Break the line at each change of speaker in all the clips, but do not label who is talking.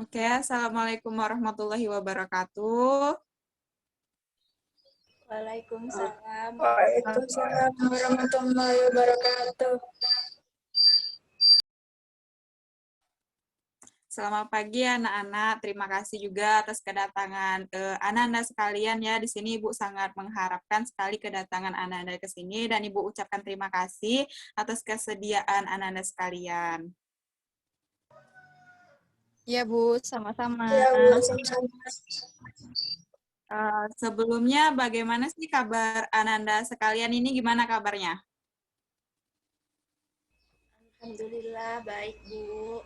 Oke, Assalamualaikum warahmatullahi wabarakatuh.
Waalaikumsalam.
Waalaikumsalam warahmatullahi wabarakatuh.
Selamat pagi anak-anak. Terima kasih juga atas kedatangan anak-anak sekalian ya. Di sini Ibu sangat mengharapkan sekali kedatangan anak-anak ke sini dan Ibu ucapkan terima kasih atas kesediaan anak-anak sekalian.
Iya, Bu, sama-sama.
Ya, Bu, sama-sama.
Sebelumnya bagaimana sih kabar anak-anak sekalian ini? Gimana kabarnya?
Alhamdulillah baik, Bu.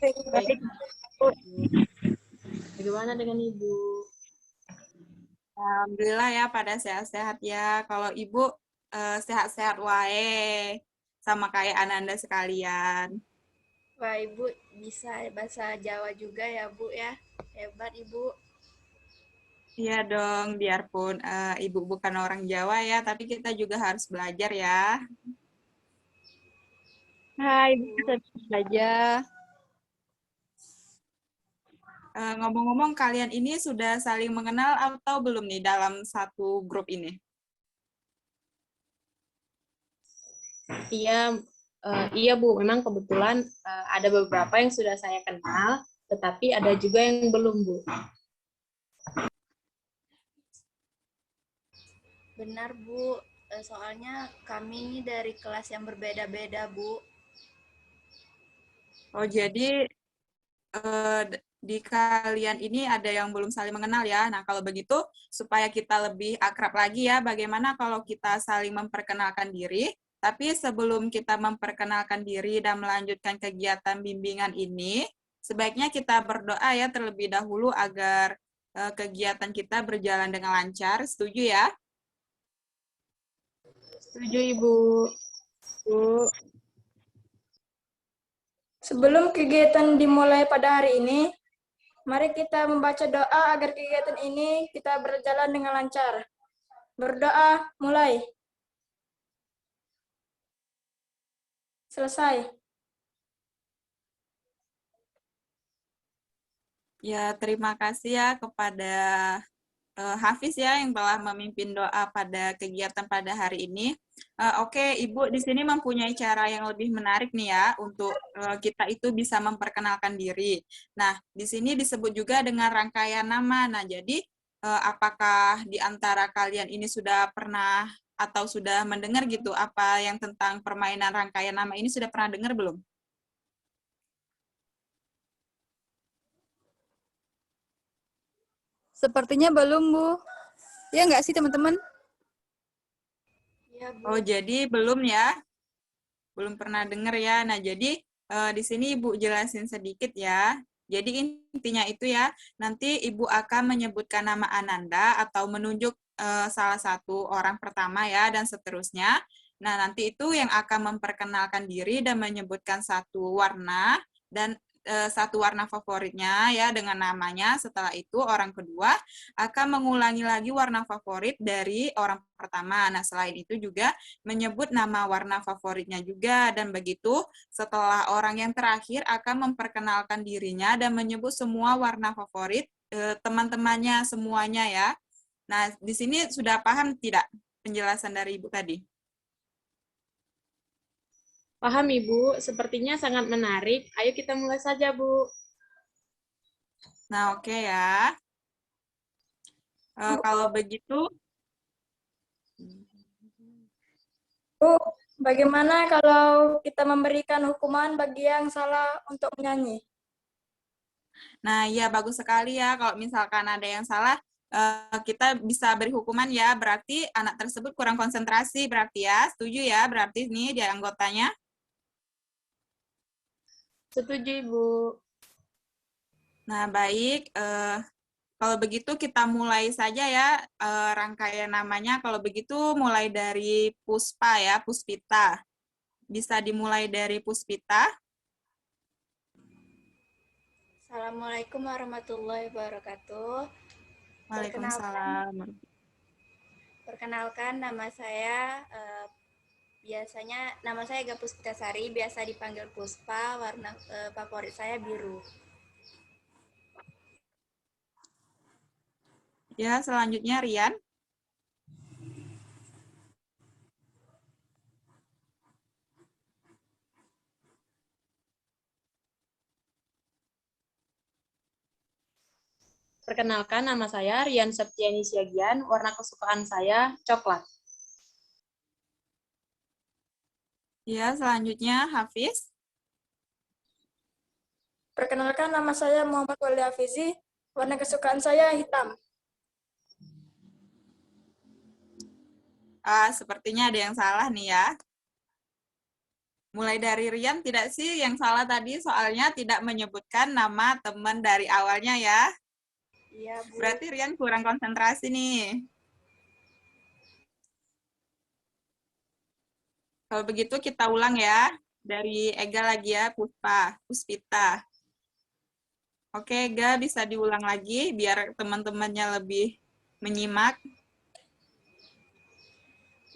Baik.
Bagaimana dengan Ibu?
Alhamdulillah ya pada sehat-sehat ya. Kalau Ibu sehat-sehat wae sama kayak anak-anak sekalian.
Wah, Ibu bisa bahasa Jawa juga ya, Bu ya. Hebat, Ibu.
Iya dong, biarpun Ibu bukan orang Jawa ya, tapi kita juga harus belajar ya.
Hai, bisa saja.
Ngomong-ngomong, kalian ini sudah saling mengenal atau belum nih dalam satu grup ini?
Iya, iya Bu. Memang kebetulan ada beberapa yang sudah saya kenal, tetapi ada juga yang belum Bu.
Benar, Bu. Soalnya kami ini dari kelas yang berbeda-beda, Bu.
Oh, jadi di kalian ini ada yang belum saling mengenal ya. Nah, kalau begitu, supaya kita lebih akrab lagi ya, bagaimana kalau kita saling memperkenalkan diri, tapi sebelum kita memperkenalkan diri dan melanjutkan kegiatan bimbingan ini, sebaiknya kita berdoa ya terlebih dahulu agar kegiatan kita berjalan dengan lancar. Setuju ya?
Setuju Ibu.
Bu,
Sebelum kegiatan dimulai pada hari ini, mari kita membaca doa agar kegiatan ini kita berjalan dengan lancar. Berdoa, mulai. Selesai.
Ya, terima kasih ya kepada Hafiz ya yang telah memimpin doa pada kegiatan pada hari ini. Oke, Ibu di sini mempunyai cara yang lebih menarik nih ya untuk kita itu bisa memperkenalkan diri. Nah, di sini disebut juga dengan rangkaian nama. Nah, jadi apakah di antara kalian ini sudah pernah atau sudah mendengar gitu apa yang tentang permainan rangkaian nama ini sudah pernah dengar belum?
sepertinya belum, Bu. Ya nggak sih, teman-teman?
Iya, Bu.
Oh, jadi belum ya? Belum pernah dengar ya. Nah, jadi di sini Ibu jelasin sedikit ya. Jadi intinya itu ya, nanti Ibu akan menyebutkan nama Ananda atau menunjuk salah satu orang pertama ya, dan seterusnya. Nah, nanti itu yang akan memperkenalkan diri dan menyebutkan satu warna dan satu warna favoritnya ya dengan namanya. Setelah itu orang kedua akan mengulangi lagi warna favorit dari orang pertama. Nah, selain itu juga menyebut nama warna favoritnya juga, dan begitu setelah orang yang terakhir akan memperkenalkan dirinya dan menyebut semua warna favorit teman-temannya semuanya ya. Nah, di sini sudah paham tidak penjelasan dari Ibu tadi?
Paham Ibu, sepertinya sangat menarik. Ayo kita mulai saja Bu.
Nah, oke ya. Kalau begitu,
Bu, bagaimana kalau kita memberikan hukuman bagi yang salah untuk menyanyi?
nah ya bagus sekali ya kalau misalkan ada yang salah, kita bisa beri hukuman ya, berarti anak tersebut kurang konsentrasi berarti ya, setuju ya berarti nih dia anggotanya.
Setuju Ibu.
Nah, baik. Kalau begitu kita mulai saja ya rangkaian namanya. Kalau begitu mulai dari Puspa ya, Puspita. Bisa dimulai dari Puspita.
Assalamualaikum warahmatullahi wabarakatuh.
Waalaikumsalam.
Perkenalkan nama saya biasanya nama saya Gapus Puspitasari, biasa dipanggil Puspa, warna favorit saya biru.
Ya, selanjutnya Rian.
Perkenalkan, nama saya Rian Septiani Siagian, warna kesukaan saya coklat.
Ya, selanjutnya Hafiz.
Perkenalkan, nama saya Muhammad Wali Hafizi. Warna kesukaan saya hitam.
Sepertinya ada yang salah nih ya. Mulai dari Rian tidak sih yang salah tadi, soalnya tidak menyebutkan nama teman dari awalnya ya.
Iya, Bu.
Berarti Rian kurang konsentrasi nih. Kalau begitu kita ulang ya. Dari Ega lagi ya, Puspita. Oke, Ega bisa diulang lagi biar teman-temannya lebih menyimak.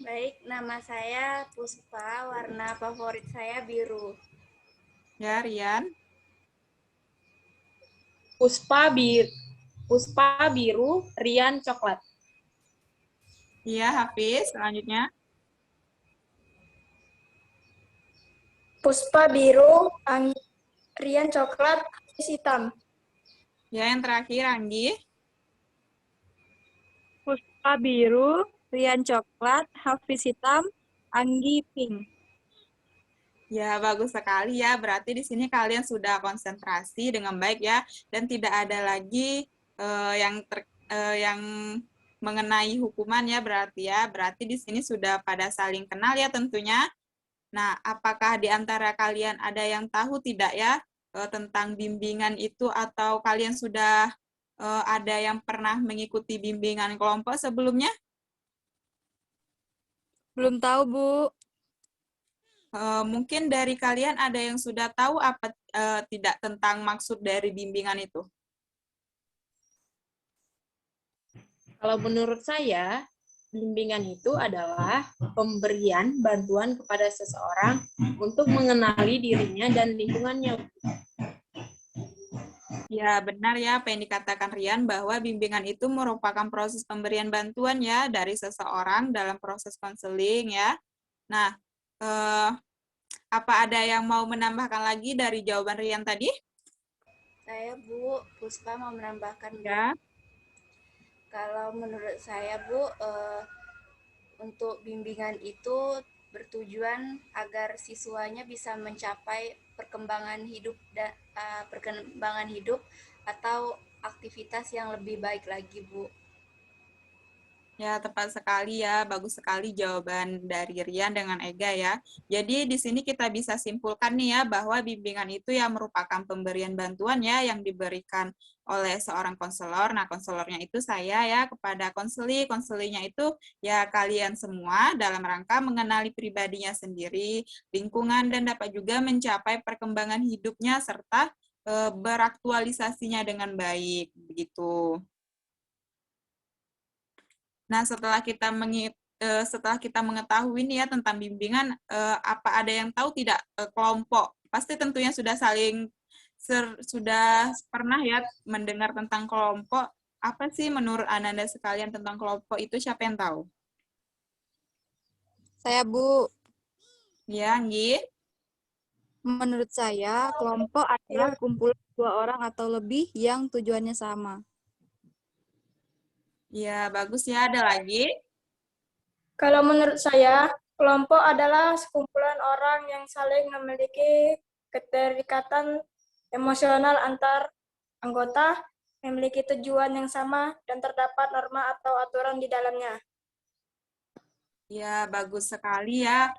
Baik, nama saya Puspa, warna favorit saya biru.
Ya, Rian.
Puspa biru, Rian coklat.
Iya, Hafiz. Selanjutnya.
Puspa biru, Rian coklat, Hafiz hitam.
Ya, yang terakhir, Anggi.
Puspa biru, Rian coklat, Hafiz hitam, Anggi pink.
Ya, bagus sekali ya. Berarti di sini kalian sudah konsentrasi dengan baik ya, dan tidak ada lagi yang mengenai hukuman ya berarti ya. Berarti di sini sudah pada saling kenal ya tentunya. Nah, apakah di antara kalian ada yang tahu tidak ya tentang bimbingan itu, atau kalian sudah ada yang pernah mengikuti bimbingan kelompok sebelumnya?
Belum tahu, Bu.
Mungkin dari kalian ada yang sudah tahu apa tidak tentang maksud dari bimbingan itu?
Kalau menurut saya, bimbingan itu adalah pemberian bantuan kepada seseorang untuk mengenali dirinya dan lingkungannya.
Ya, benar ya apa yang dikatakan Rian, bahwa bimbingan itu merupakan proses pemberian bantuan ya dari seseorang dalam proses konseling ya. Nah, apa ada yang mau menambahkan lagi dari jawaban Rian tadi?
Saya Bu, Puspa mau menambahkan Bu.
Ya.
Kalau menurut saya Bu, untuk bimbingan itu bertujuan agar siswanya bisa mencapai perkembangan hidup atau aktivitas yang lebih baik lagi, Bu.
Ya, tepat sekali ya. Bagus sekali jawaban dari Rian dengan Ega ya. Jadi di sini kita bisa simpulkan nih ya bahwa bimbingan itu ya merupakan pemberian bantuan ya yang diberikan oleh seorang konselor. Nah, konselornya itu saya ya kepada konselinya itu ya kalian semua dalam rangka mengenali pribadinya sendiri, lingkungan, dan dapat juga mencapai perkembangan hidupnya serta beraktualisasinya dengan baik. Begitu. Nah, setelah kita mengetahui nih ya tentang bimbingan, apa ada yang tahu tidak kelompok? Pasti tentunya sudah pernah ya mendengar tentang kelompok. Apa sih menurut Ananda sekalian tentang kelompok itu, siapa yang tahu?
Saya, Bu.
Ya, Anggi.
Menurut saya, kelompok adalah kumpulan 2 orang atau lebih yang tujuannya sama.
Ya, bagus ya. Ada lagi?
Kalau menurut saya, kelompok adalah sekumpulan orang yang saling memiliki keterikatan emosional antar anggota, memiliki tujuan yang sama, dan terdapat norma atau aturan di dalamnya.
Ya, bagus sekali ya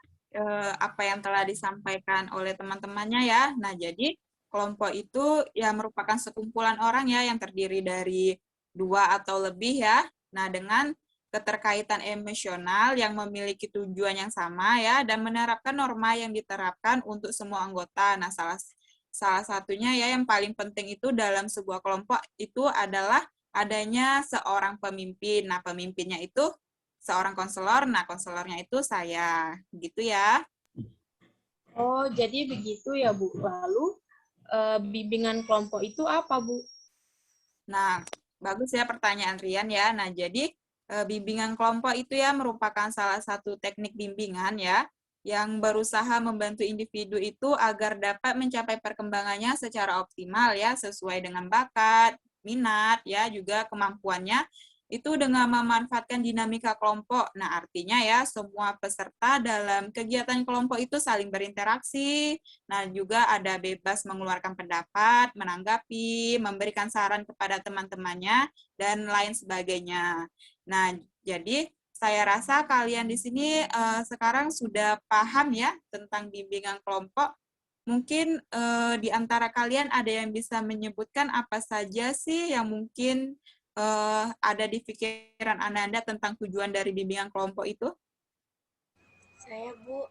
apa yang telah disampaikan oleh teman-temannya ya. Nah, jadi kelompok itu ya merupakan sekumpulan orang ya yang terdiri dari 2 atau lebih ya. Nah, dengan keterkaitan emosional yang memiliki tujuan yang sama ya dan menerapkan norma yang diterapkan untuk semua anggota. Nah, salah satunya ya yang paling penting itu dalam sebuah kelompok itu adalah adanya seorang pemimpin. Nah, pemimpinnya itu seorang konselor, nah konselornya itu saya, gitu ya.
Oh, jadi begitu ya, Bu. Lalu, bimbingan kelompok itu apa, Bu?
Nah, Bagus ya pertanyaan Rian ya. Nah, jadi bimbingan kelompok itu ya merupakan salah satu teknik bimbingan ya yang berusaha membantu individu itu agar dapat mencapai perkembangannya secara optimal ya, sesuai dengan bakat, minat ya, juga kemampuannya itu dengan memanfaatkan dinamika kelompok. Nah, artinya ya semua peserta dalam kegiatan kelompok itu saling berinteraksi. Nah, juga ada bebas mengeluarkan pendapat, menanggapi, memberikan saran kepada teman-temannya, dan lain sebagainya. Nah, jadi saya rasa kalian di sini sekarang sudah paham ya tentang bimbingan kelompok. Mungkin di antara kalian ada yang bisa menyebutkan apa saja sih yang mungkin ada di pikiran Ananda tentang tujuan dari bimbingan kelompok itu?
Saya, Bu,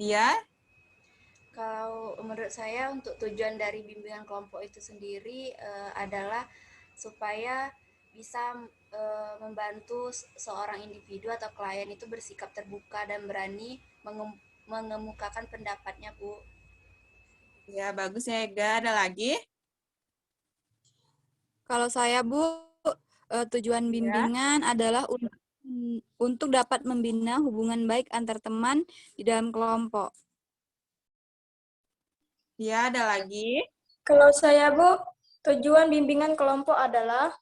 Iya,
kalau menurut saya untuk tujuan dari bimbingan kelompok itu sendiri adalah supaya bisa membantu seorang individu atau klien itu bersikap terbuka dan berani mengemukakan pendapatnya, Bu.
ya bagus ya Ega. Ada lagi?
Kalau saya, Bu, tujuan
Ya,
bimbingan adalah untuk dapat membina hubungan baik antar teman di dalam kelompok.
ya ada lagi.
Kalau saya, Bu, tujuan bimbingan kelompok adalah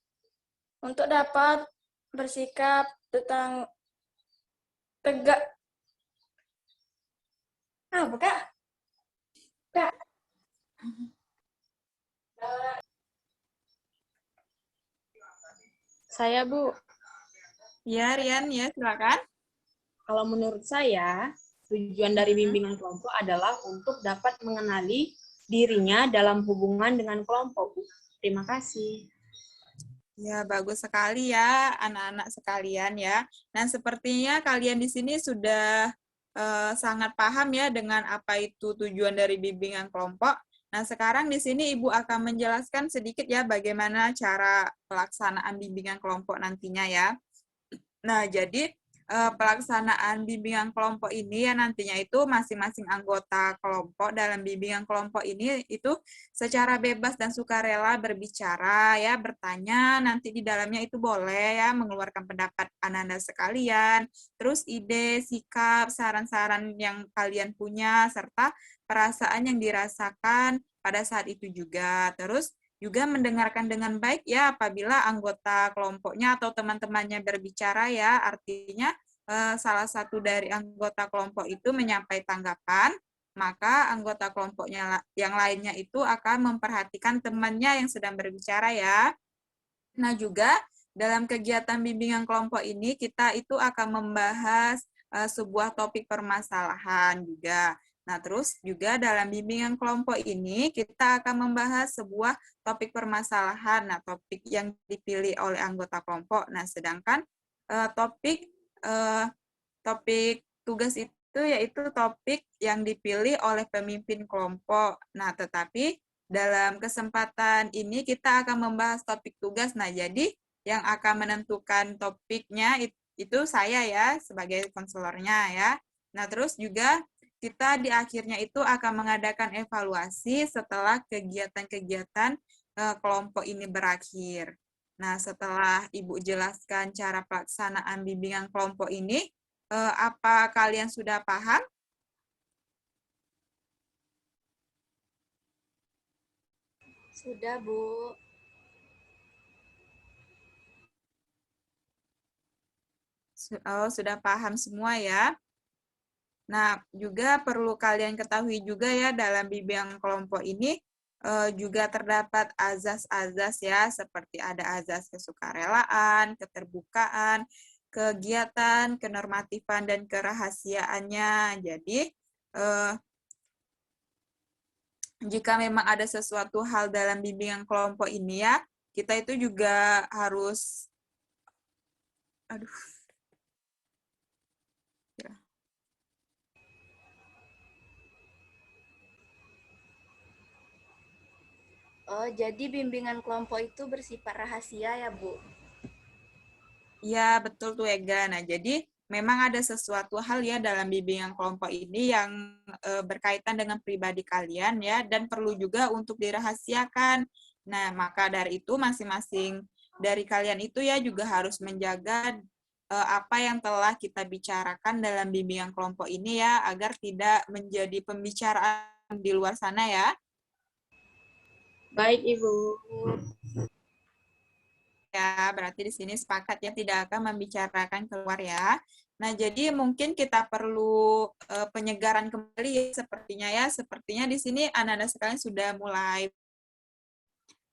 untuk dapat bersikap tentang tegak. Bukan? Kak.
Saya, Bu,
Ya, Rian, ya silakan.
kalau menurut saya, tujuan dari bimbingan kelompok adalah untuk dapat mengenali dirinya dalam hubungan dengan kelompok, Bu. Terima kasih.
Ya, bagus sekali ya anak-anak sekalian ya. Nah, sepertinya kalian di sini sudah sangat paham ya dengan apa itu tujuan dari bimbingan kelompok. Nah, sekarang di sini Ibu akan menjelaskan sedikit ya bagaimana cara pelaksanaan bimbingan kelompok nantinya ya. Nah, jadi pelaksanaan bimbingan kelompok ini ya nantinya itu masing-masing anggota kelompok dalam bimbingan kelompok ini itu secara bebas dan sukarela berbicara ya, bertanya, nanti di dalamnya itu boleh ya mengeluarkan pendapat Ananda sekalian, terus ide, sikap, saran-saran yang kalian punya serta perasaan yang dirasakan pada saat itu juga. Terus juga mendengarkan dengan baik ya apabila anggota kelompoknya atau teman-temannya berbicara ya, artinya salah satu dari anggota kelompok itu menyampaikan tanggapan, maka anggota kelompoknya yang lainnya itu akan memperhatikan temannya yang sedang berbicara ya. Nah, juga dalam kegiatan bimbingan kelompok ini kita itu akan membahas sebuah topik permasalahan juga. Nah, terus juga dalam bimbingan kelompok ini kita akan membahas sebuah topik permasalahan, nah topik yang dipilih oleh anggota kelompok. Nah, sedangkan topik tugas itu yaitu topik yang dipilih oleh pemimpin kelompok. Nah, tetapi dalam kesempatan ini kita akan membahas topik tugas. Nah, jadi yang akan menentukan topiknya itu saya ya sebagai konselornya ya. Nah, terus juga kita di akhirnya itu akan mengadakan evaluasi setelah kegiatan-kegiatan kelompok ini berakhir. Nah, setelah Ibu jelaskan cara pelaksanaan bimbingan kelompok ini, apa kalian sudah paham?
Sudah, Bu.
Sudah paham semua ya. Nah, juga perlu kalian ketahui juga ya dalam bimbingan kelompok ini juga terdapat azas-azas ya, seperti ada azas kesukarelaan, keterbukaan, kegiatan, kenormatifan, dan kerahasiaannya. Jadi, jika memang ada sesuatu hal dalam bimbingan kelompok ini ya, kita itu juga harus,
Oh, jadi bimbingan kelompok itu bersifat rahasia ya, Bu?
ya betul tuh Ega. Nah, jadi memang ada sesuatu hal ya dalam bimbingan kelompok ini yang berkaitan dengan pribadi kalian ya, dan perlu juga untuk dirahasiakan. Nah, maka dari itu masing-masing dari kalian itu ya juga harus menjaga apa yang telah kita bicarakan dalam bimbingan kelompok ini ya, agar tidak menjadi pembicaraan di luar sana ya.
Baik, Ibu.
Ya, berarti di sini sepakat ya tidak akan membicarakan keluar ya. Nah, jadi mungkin kita perlu penyegaran kembali ya, sepertinya di sini anak-anak sekalian sudah mulai.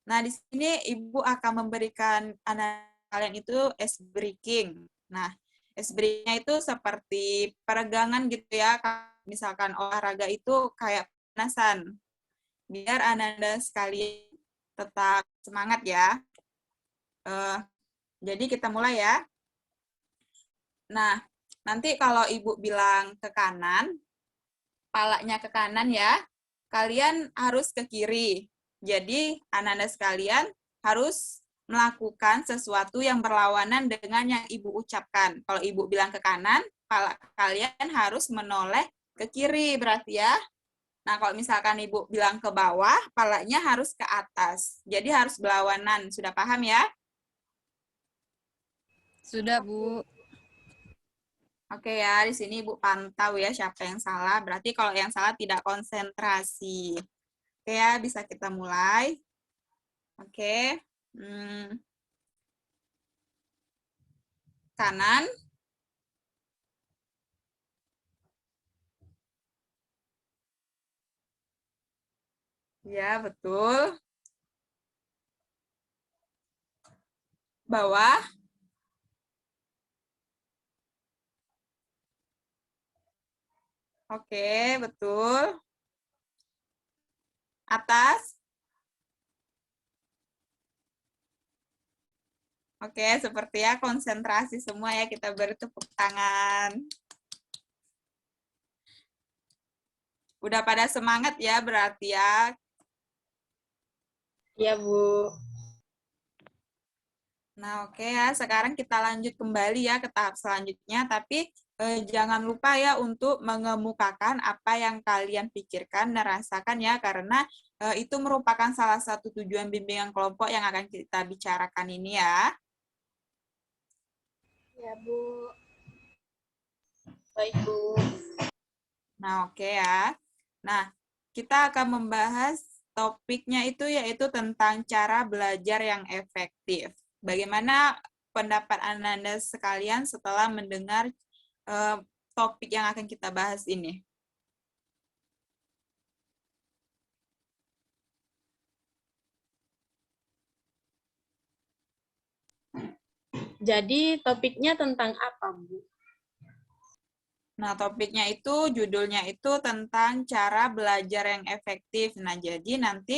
Nah, di sini Ibu akan memberikan anak kalian itu ice breaking. Nah, ice breaking-nya itu seperti peregangan gitu ya. Misalkan olahraga itu kayak pemanasan. Biar anak-anak sekalian tetap semangat ya. Jadi kita mulai ya. Nah, nanti kalau Ibu bilang ke kanan, palanya ke kanan ya, kalian harus ke kiri. Jadi, anak-anak sekalian harus melakukan sesuatu yang berlawanan dengan yang Ibu ucapkan. Kalau Ibu bilang ke kanan, pala kalian harus menoleh ke kiri berarti ya. Nah, kalau misalkan Ibu bilang ke bawah, palanya harus ke atas. Jadi harus berlawanan. Sudah paham ya?
Sudah, Bu.
Oke ya, di sini Ibu pantau ya siapa yang salah. Berarti kalau yang salah tidak konsentrasi. Oke ya, bisa kita mulai. Oke. Kanan. Ya, betul. Bawah. Oke, betul. Atas. Oke, seperti ya konsentrasi semua ya, kita beri tepuk tangan. Udah pada semangat ya berarti ya.
Iya, Bu.
Nah, oke ya, sekarang kita lanjut kembali ya ke tahap selanjutnya, tapi jangan lupa ya untuk mengemukakan apa yang kalian pikirkan dan rasakan ya, karena itu merupakan salah satu tujuan bimbingan kelompok yang akan kita bicarakan ini ya.
Ya, Bu.
Baik, Bu.
Nah, oke ya. Nah, kita akan membahas topiknya itu yaitu tentang cara belajar yang efektif. Bagaimana pendapat Anda sekalian setelah mendengar topik yang akan kita bahas ini?
Jadi topiknya tentang apa, Bu?
Nah, topiknya itu, judulnya itu tentang cara belajar yang efektif. Nah, jadi nanti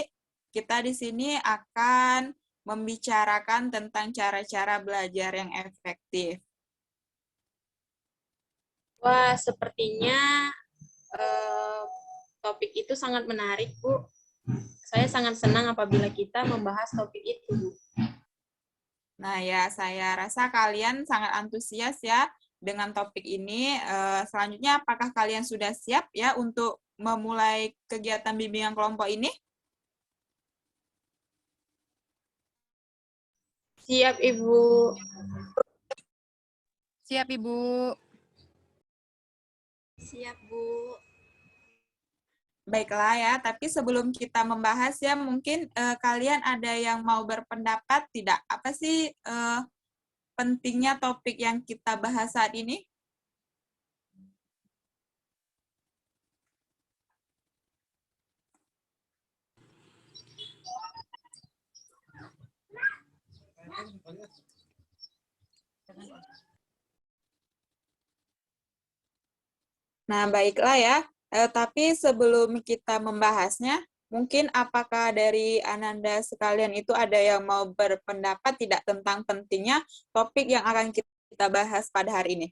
kita di sini akan membicarakan tentang cara-cara belajar yang efektif.
Wah, sepertinya topik itu sangat menarik, Bu. Saya sangat senang apabila kita membahas topik itu, Bu.
Nah ya, saya rasa kalian sangat antusias ya dengan topik ini. Selanjutnya, apakah kalian sudah siap ya untuk memulai kegiatan bimbingan kelompok ini?
Siap, Ibu.
Siap, Ibu.
Siap, Bu.
Baiklah ya, tapi sebelum kita membahas ya, mungkin kalian ada yang mau berpendapat tidak? Apa sih pentingnya topik yang kita bahas saat ini? Nah, baiklah ya. Tapi sebelum kita membahasnya, mungkin apakah dari Ananda sekalian itu ada yang mau berpendapat tidak tentang pentingnya topik yang akan kita bahas pada hari ini?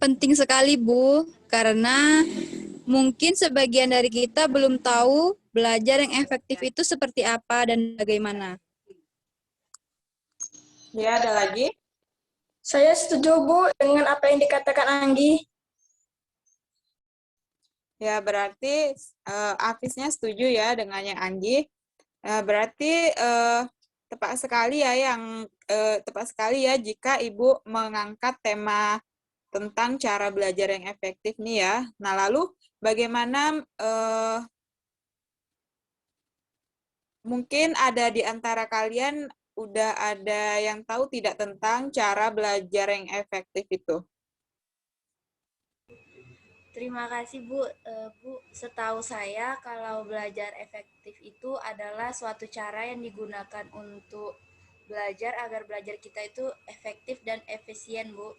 Penting sekali, Bu, karena mungkin sebagian dari kita belum tahu belajar yang efektif itu seperti apa dan bagaimana.
Ya, ada lagi?
Saya setuju, Bu, dengan apa yang dikatakan Anggi.
Ya, berarti Afisnya setuju ya dengan yang Anggi. Berarti tepat sekali ya jika Ibu mengangkat tema tentang cara belajar yang efektif nih ya. Nah, lalu bagaimana mungkin ada di antara kalian udah ada yang tahu tidak tentang cara belajar yang efektif itu?
Terima kasih Bu. Bu, setahu saya kalau belajar efektif itu adalah suatu cara yang digunakan untuk belajar agar belajar kita itu efektif dan efisien, Bu.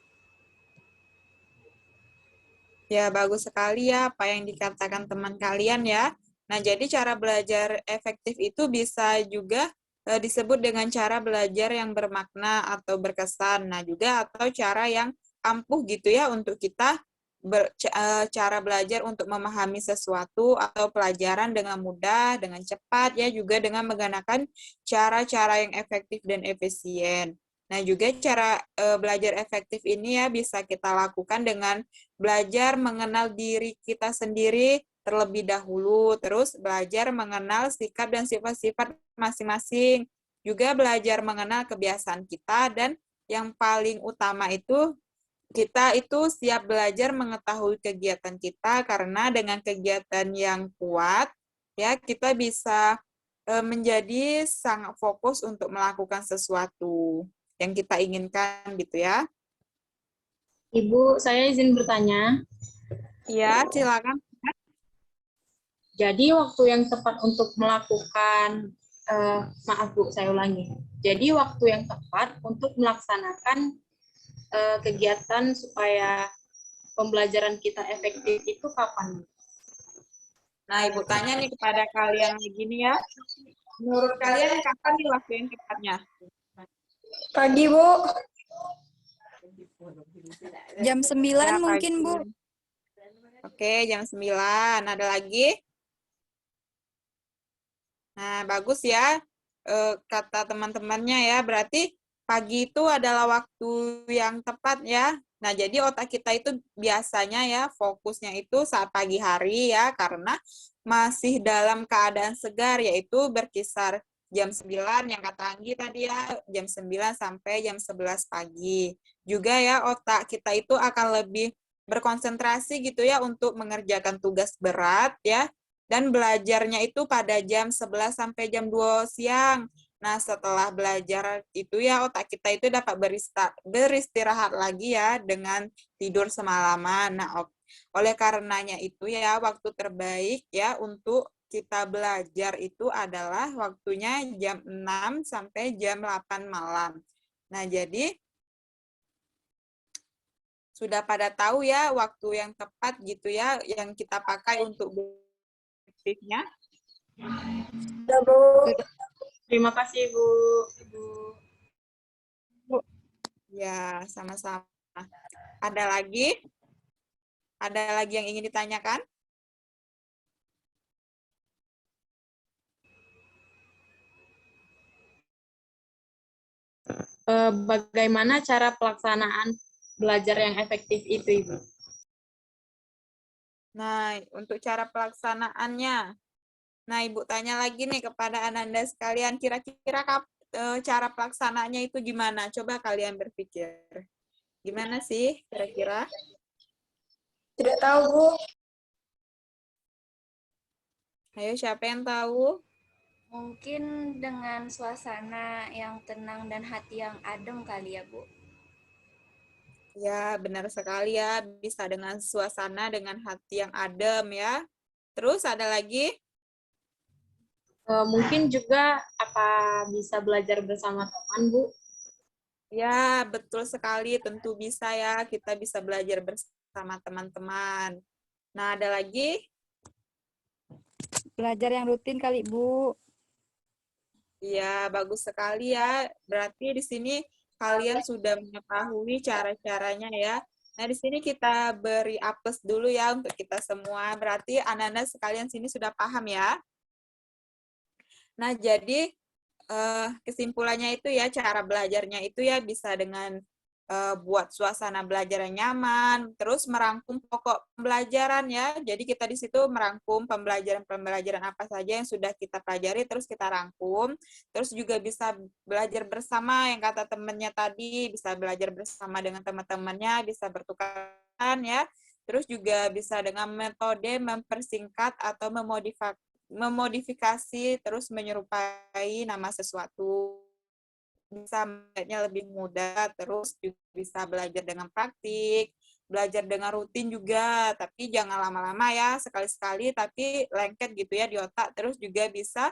Ya, bagus sekali ya apa yang dikatakan teman kalian ya. Nah, jadi cara belajar efektif itu bisa juga disebut dengan cara belajar yang bermakna atau berkesan. Nah, juga atau cara yang ampuh gitu ya untuk kita cara belajar untuk memahami sesuatu atau pelajaran dengan mudah, dengan cepat ya, juga dengan menggunakan cara-cara yang efektif dan efisien. Nah, juga cara belajar efektif ini ya bisa kita lakukan dengan belajar mengenal diri kita sendiri terlebih dahulu, terus belajar mengenal sikap dan sifat-sifat masing-masing, juga belajar mengenal kebiasaan kita, dan yang paling utama itu kita itu siap belajar mengetahui kegiatan kita, karena dengan kegiatan yang kuat ya kita bisa menjadi sangat fokus untuk melakukan sesuatu yang kita inginkan gitu ya.
Ibu, saya izin bertanya.
Ya, silakan.
Jadi waktu yang tepat untuk melakukan, maaf Bu, saya ulangi. Jadi waktu yang tepat untuk melaksanakan kegiatan supaya pembelajaran kita efektif itu kapan?
Nah, Ibu tanya nih kepada kalian begini ya. Menurut kalian kapan nih waktu yang tepatnya?
Pagi, Bu.
Jam 9
Ya,
mungkin,
pagi.
Bu.
Oke, jam 9. Ada lagi? Nah, bagus ya kata teman-temannya ya. Berarti pagi itu adalah waktu yang tepat ya. Nah, jadi otak kita itu biasanya ya fokusnya itu saat pagi hari ya, karena masih dalam keadaan segar, yaitu berkisar jam 9 yang kata Anggi tadi ya, jam 9 sampai jam 11 pagi. Juga ya otak kita itu akan lebih berkonsentrasi gitu ya untuk mengerjakan tugas berat ya, dan belajarnya itu pada jam 11 sampai jam 2 siang. Nah, setelah belajar itu ya otak kita itu dapat beristirahat lagi ya dengan tidur semalaman. Nah, oleh karenanya itu ya waktu terbaik ya untuk kita belajar itu adalah waktunya jam 6 sampai jam 8 malam. Nah, jadi sudah pada tahu ya waktu yang tepat gitu ya yang kita pakai untuk aktifnya.
Udah, Bu.
Terima kasih Bu.
Ya, sama-sama. Ada lagi? Ada lagi yang ingin ditanyakan?
Bagaimana cara pelaksanaan belajar yang efektif itu, Ibu?
Nah, untuk cara pelaksanaannya. Nah, Ibu tanya lagi nih kepada Ananda sekalian, kira-kira cara pelaksanaannya itu gimana? Coba kalian berpikir. Gimana sih kira-kira?
Tidak tahu, Bu.
Ayo, siapa yang tahu?
Mungkin dengan suasana yang tenang dan hati yang adem kali ya, Bu.
Ya, benar sekali ya. Bisa dengan suasana, dengan hati yang adem ya. Terus ada lagi?
Mungkin juga apa bisa belajar bersama teman, Bu?
Ya, betul sekali. Tentu bisa ya. Kita bisa belajar bersama teman-teman. Nah, ada lagi?
Belajar yang rutin kali, Bu.
Ya, bagus sekali ya. Berarti di sini kalian sudah mengetahui cara-caranya ya. Nah, di sini kita beri apes dulu ya untuk kita semua. Berarti anak-anak sekalian sini sudah paham ya. Nah, jadi kesimpulannya itu ya, cara belajarnya itu ya bisa dengan buat suasana belajar yang nyaman, terus merangkum pokok pembelajaran ya. Jadi kita di situ merangkum pembelajaran apa saja yang sudah kita pelajari, terus kita rangkum. Terus juga bisa belajar bersama yang kata temannya tadi, bisa belajar bersama dengan teman-temannya, bisa bertukaran ya. Terus juga bisa dengan metode mempersingkat atau memodifikasi, terus menyerupai nama sesuatu. Bisa melihatnya lebih mudah, terus juga bisa belajar dengan praktik, belajar dengan rutin juga, tapi jangan lama-lama ya, sekali-sekali tapi lengket gitu ya di otak, terus juga bisa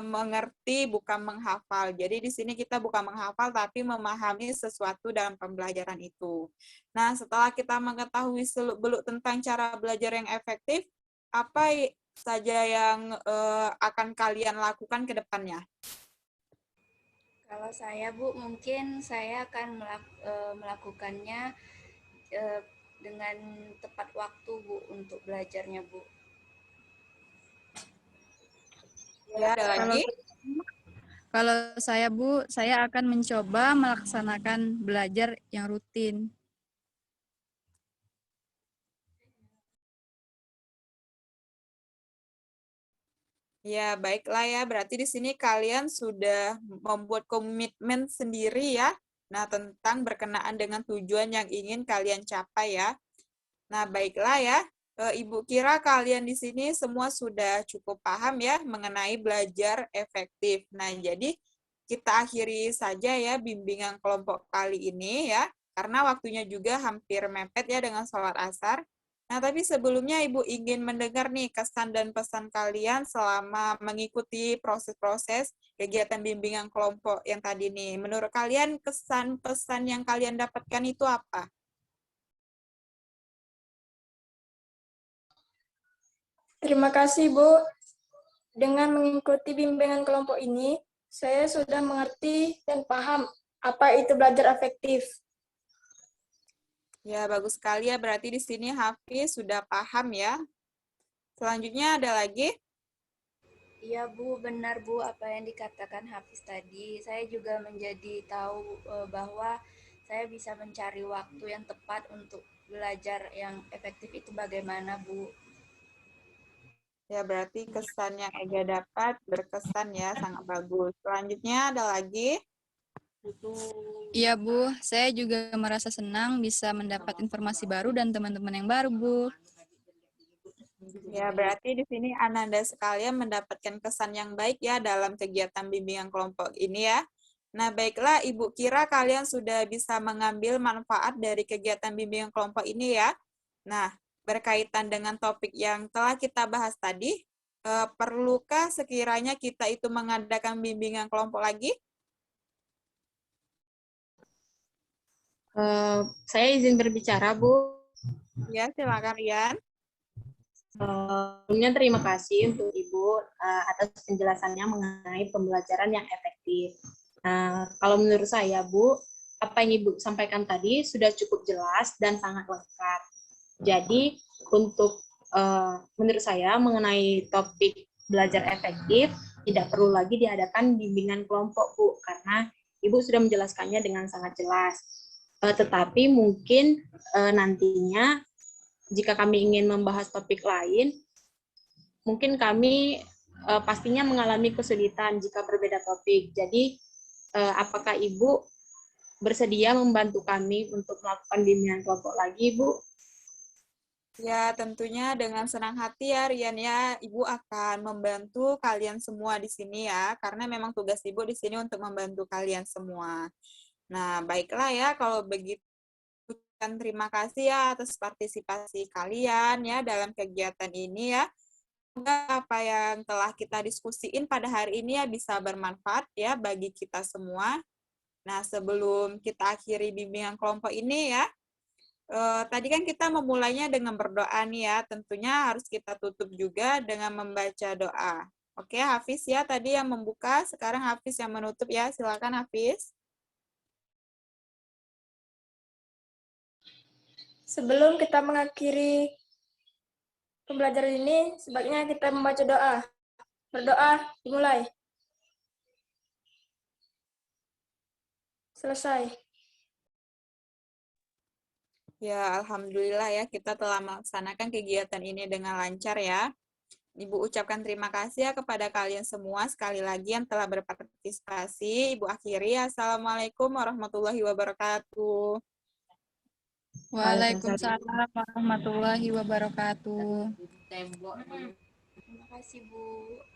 mengerti bukan menghafal. Jadi di sini kita bukan menghafal tapi memahami sesuatu dalam pembelajaran itu. Nah, setelah kita mengetahui seluk-beluk tentang cara belajar yang efektif, apa saja yang akan kalian lakukan ke depannya?
Kalau saya, Bu, mungkin saya akan melakukannya dengan tepat waktu, Bu, untuk belajarnya, Bu.
Ya, ada lagi?
Kalau saya, Bu, saya akan mencoba melaksanakan belajar yang rutin.
Ya, baiklah ya. Berarti di sini kalian sudah membuat komitmen sendiri ya. Nah, tentang berkenaan dengan tujuan yang ingin kalian capai ya. Nah, baiklah ya. Ibu kira kalian di sini semua sudah cukup paham ya mengenai belajar efektif. Nah, jadi kita akhiri saja ya bimbingan kelompok kali ini ya. Karena waktunya juga hampir mepet ya dengan sholat asar. Nah, tapi sebelumnya Ibu ingin mendengar nih kesan dan pesan kalian selama mengikuti proses-proses kegiatan bimbingan kelompok yang tadi nih. Menurut kalian kesan pesan yang kalian dapatkan itu apa?
Terima kasih, Bu. Dengan mengikuti bimbingan kelompok ini, saya sudah mengerti dan paham apa itu belajar efektif.
Ya, bagus sekali ya. Berarti di sini Hafiz sudah paham ya. Selanjutnya ada lagi?
Iya, Bu, benar, Bu, apa yang dikatakan Hafiz tadi. Saya juga menjadi tahu bahwa saya bisa mencari waktu yang tepat untuk belajar yang efektif itu bagaimana, Bu.
Ya, berarti kesan yang Ega dapat berkesan ya, sangat bagus. Selanjutnya ada lagi?
Iya, Bu. Saya juga merasa senang bisa mendapat informasi baru dan teman-teman yang baru, Bu.
Ya, berarti di sini Ananda sekalian mendapatkan kesan yang baik ya dalam kegiatan bimbingan kelompok ini ya. Nah, baiklah Ibu kira kalian sudah bisa mengambil manfaat dari kegiatan bimbingan kelompok ini ya. Nah, berkaitan dengan topik yang telah kita bahas tadi, perlukah sekiranya kita itu mengadakan bimbingan kelompok lagi?
Saya izin berbicara, Bu.
Ya, silakan Rian.
Sebelumnya terima kasih untuk Ibu atas penjelasannya mengenai pembelajaran yang efektif. Nah, kalau menurut saya, Bu, apa yang Ibu sampaikan tadi sudah cukup jelas dan sangat lengkap. Jadi, untuk menurut saya mengenai topik belajar efektif, tidak perlu lagi diadakan bimbingan kelompok, Bu, karena Ibu sudah menjelaskannya dengan sangat jelas. Tetapi mungkin nantinya jika kami ingin membahas topik lain, mungkin kami pastinya mengalami kesulitan jika berbeda topik. Jadi, apakah Ibu bersedia membantu kami untuk melakukan bimbingan kelompok lagi, Bu?
Ya, tentunya dengan senang hati ya, Rian ya. Ibu akan membantu kalian semua di sini ya, karena memang tugas Ibu di sini untuk membantu kalian semua. Nah, baiklah ya, kalau begitu terima kasih ya atas partisipasi kalian ya dalam kegiatan ini ya. Semoga apa yang telah kita diskusiin pada hari ini ya bisa bermanfaat ya bagi kita semua. Nah, sebelum kita akhiri bimbingan kelompok ini ya, tadi kan kita memulainya dengan berdoa nih ya, tentunya harus kita tutup juga dengan membaca doa. Oke, Hafiz ya tadi yang membuka, sekarang Hafiz yang menutup ya, silakan Hafiz.
Sebelum kita mengakhiri pembelajaran ini, sebaiknya kita membaca doa. Berdoa, dimulai. Selesai.
Ya, alhamdulillah ya kita telah melaksanakan kegiatan ini dengan lancar ya. Ibu ucapkan terima kasih ya kepada kalian semua sekali lagi yang telah berpartisipasi. Ibu akhiri, Assalamualaikum warahmatullahi wabarakatuh.
Waalaikumsalam warahmatullahi wabarakatuh.
Terima kasih, Bu.